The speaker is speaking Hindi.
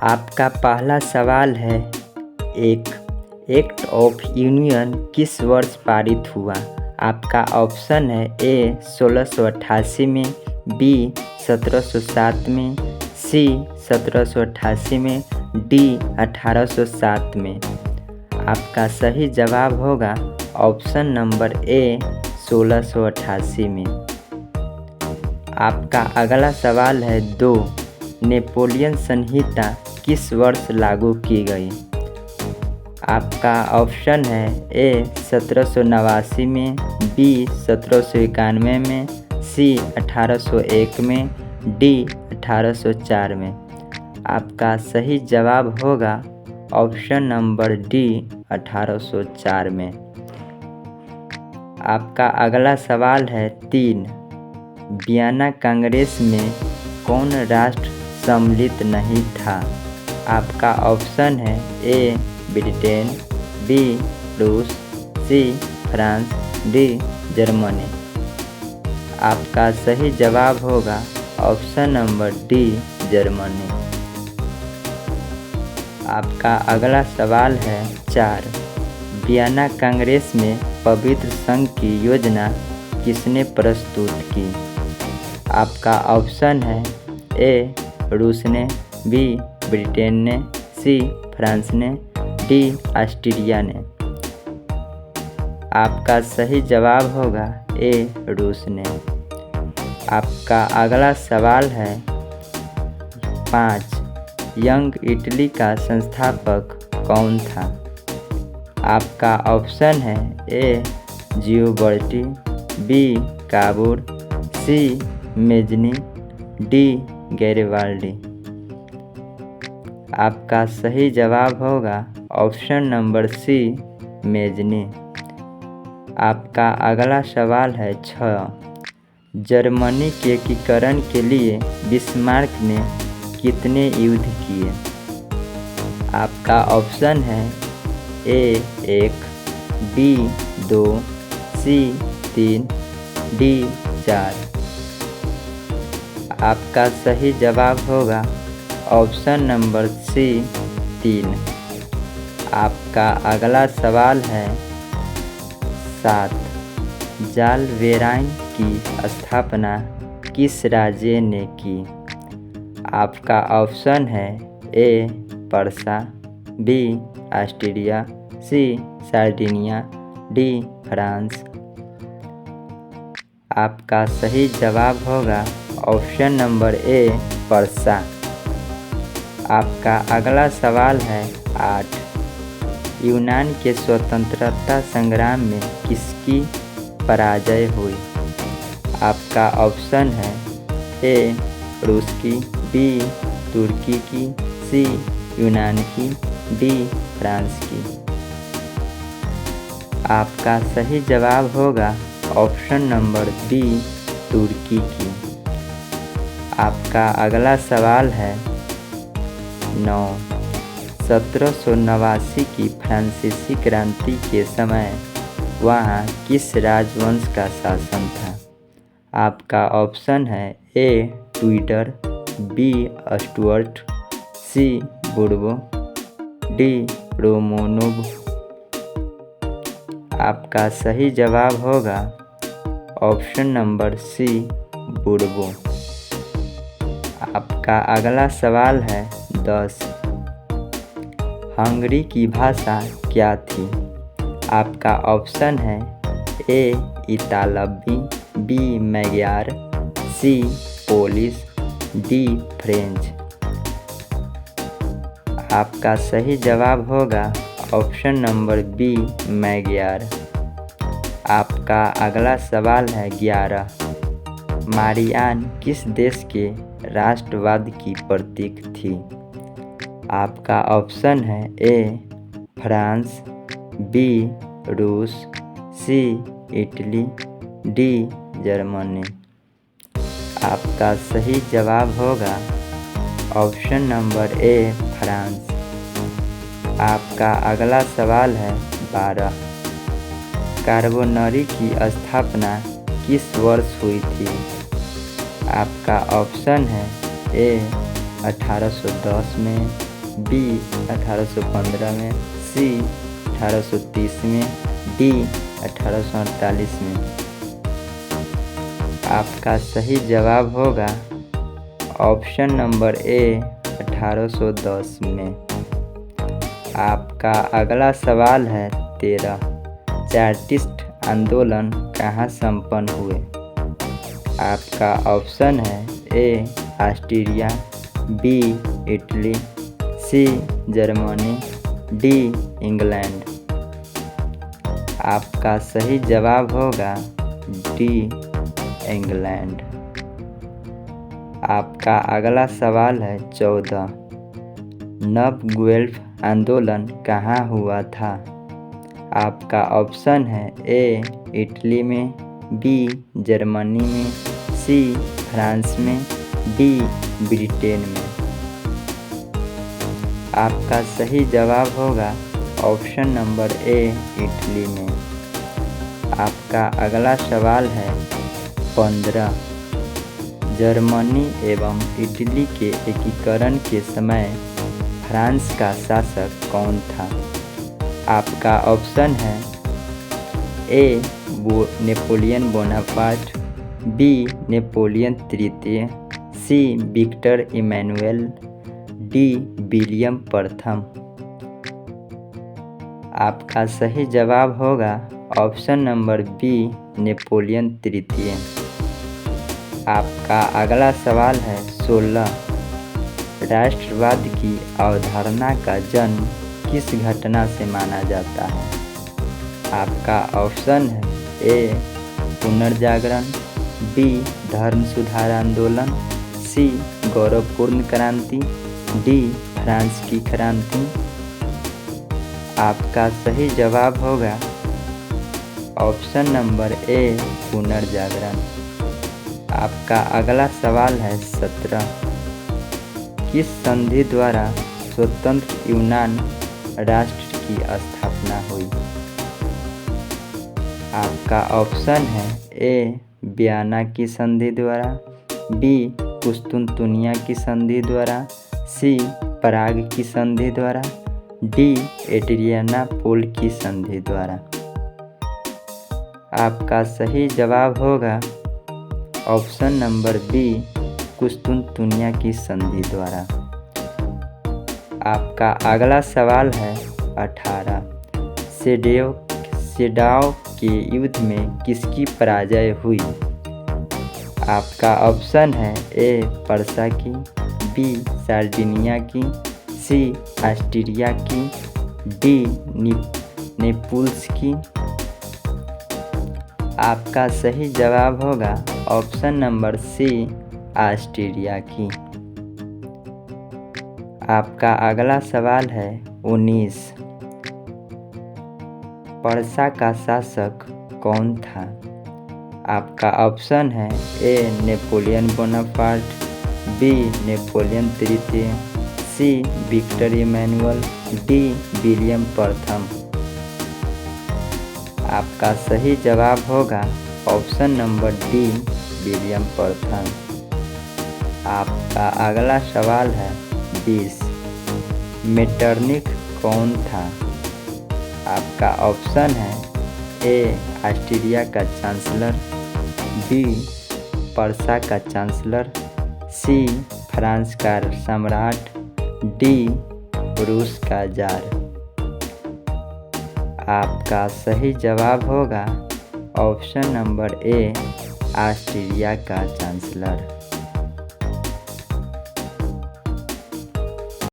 आपका पहला सवाल है एक एक्ट ऑफ यूनियन किस वर्ष पारित हुआ। आपका ऑप्शन है ए 1688 में, बी 1707 में, सी 1788 में, डी 1807 में। आपका सही जवाब होगा ऑप्शन नंबर ए 1688 में। आपका अगला सवाल है 2 नेपोलियन संहिता किस वर्ष लागू की गई। आपका ऑप्शन है ए 1789 में, बी 1791 में, सी 1801 में, डी 1804 में। आपका सही जवाब होगा ऑप्शन नंबर डी 1804 में। आपका अगला सवाल है 3 वियना कांग्रेस में कौन राष्ट्र सम्मिलित नहीं था। आपका ऑप्शन है ए ब्रिटेन, बी रूस, सी फ्रांस, डी जर्मनी। आपका सही जवाब होगा ऑप्शन नंबर डी जर्मनी। आपका अगला सवाल है 4 वियना कांग्रेस में पवित्र संघ की योजना किसने प्रस्तुत की। आपका ऑप्शन है ए रूस ने, बी ब्रिटेन ने, सी फ्रांस ने, डी ऑस्ट्रेलिया ने। आपका सही जवाब होगा ए रूस ने। आपका अगला सवाल है 5 यंग इटली का संस्थापक कौन था। आपका ऑप्शन है ए जियोबर्टी, बी काबूर, सी मेजनी, डी गैरिबाल्डी। आपका सही जवाब होगा ऑप्शन नंबर सी मेजनी। आपका अगला सवाल है 6 जर्मनी के एकीकरण के लिए बिस्मार्क ने कितने युद्ध किए। आपका ऑप्शन है ए 1, बी 2, सी 3, डी 4। आपका सही जवाब होगा ऑप्शन नंबर सी 3। आपका अगला सवाल है 7 जाल वेराइन की स्थापना किस राज्य ने की। आपका ऑप्शन है ए पर्सा, बी ऑस्ट्रिया, सी सार्डिनिया, डी फ्रांस। आपका सही जवाब होगा ऑप्शन नंबर ए पर्सा। आपका अगला सवाल है 8 यूनान के स्वतंत्रता संग्राम में किसकी पराजय हुई। आपका ऑप्शन है ए रूस की, बी तुर्की की, सी यूनान की, डी फ्रांस की। आपका सही जवाब होगा ऑप्शन नंबर बी तुर्की की। आपका अगला सवाल है 9 1789 की फ्रांसीसी क्रांति के समय वहाँ किस राजवंश का शासन था। आपका ऑप्शन है ए ट्यूडर, बी स्टुअर्ट, सी बुर्बो, डी रोमानोव। आपका सही जवाब होगा ऑप्शन नंबर सी बुर्बो। आपका अगला सवाल है 10 हंगरी की भाषा क्या थी। आपका ऑप्शन है ए इतालवी, बी मैग्यार, सी पोलिश, डी फ्रेंच। आपका सही जवाब होगा ऑप्शन नंबर बी मैग्यार। आपका अगला सवाल है 11 मारियान किस देश के राष्ट्रवाद की प्रतीक थी। आपका ऑप्शन है ए फ्रांस, बी रूस, सी इटली, डी जर्मनी। आपका सही जवाब होगा ऑप्शन नंबर ए फ्रांस। आपका अगला सवाल है 12 कार्बोनरी की स्थापना किस वर्ष हुई थी। आपका ऑप्शन है ए 1810 में, बी 1815 में, सी 1830 में, डी 1848 में। आपका सही जवाब होगा ऑप्शन नंबर ए 1810 में। आपका अगला सवाल है 13, चार्टिस्ट आंदोलन कहाँ संपन्न हुए? आपका ऑप्शन है A Austria, B Italy, C Germany, D England. आपका सही जवाब होगा डी इंग्लैंड। आपका अगला सवाल है 14, नव गुएल्फ आंदोलन कहाँ हुआ था? आपका ऑप्शन है ए इटली में, बी जर्मनी में, सी फ्रांस में, डी ब्रिटेन में। आपका सही जवाब होगा ऑप्शन नंबर ए इटली में। आपका अगला सवाल है 15, जर्मनी एवं इटली के एकीकरण के समय फ्रांस का शासक कौन था? आपका ऑप्शन है ए नेपोलियन बोनापार्ट, बी नेपोलियन तृतीय, सी विक्टर इमैनुअल, डी विलियम प्रथम। आपका सही जवाब होगा ऑप्शन नंबर बी नेपोलियन तृतीय। आपका अगला सवाल है 16, राष्ट्रवाद की अवधारणा का जन्म किस घटना से माना जाता है? आपका ऑप्शन है ए पुनर्जागरण, बी धर्म सुधार आंदोलन, सी गौरवपूर्ण क्रांति, डी फ्रांस की क्रांति। आपका सही जवाब होगा ऑप्शन नंबर ए पुनर्जागरण। आपका अगला सवाल है 17, किस संधि द्वारा स्वतंत्र यूनान राष्ट्र की स्थापना हुई? आपका ऑप्शन है ए वियना की संधि द्वारा, बी कुस्तुनतुनिया की संधि द्वारा, सी पराग की संधि द्वारा, डी एड्रियानापोल की संधि द्वारा। आपका सही जवाब होगा ऑप्शन नंबर बी कुस्तुनतुनिया की संधि द्वारा। आपका अगला सवाल है 18, सेडाव के युद्ध में किसकी पराजय हुई? आपका ऑप्शन है ए पर्सा की, बी सार्डिनिया की, सी ऑस्ट्रिया की, डी नेपुल्स की। आपका सही जवाब होगा ऑप्शन नंबर सी ऑस्ट्रिया की। आपका अगला सवाल है 19, पर्सा का शासक कौन था? आपका ऑप्शन है ए नेपोलियन बोनापार्ट, बी नेपोलियन तृतीय, सी विक्टर इमैनुअल, डी विलियम प्रथम। आपका सही जवाब होगा ऑप्शन नंबर डी विलियम प्रथम। आपका अगला सवाल है 20, मेटरनिख कौन था? आपका ऑप्शन है ए ऑस्ट्रिया का चांसलर, बी पर्सा का चांसलर, सी फ्रांस का सम्राट, डी रूस का जार। आपका सही जवाब होगा ऑप्शन नंबर ए ऑस्ट्रिया का चांसलर।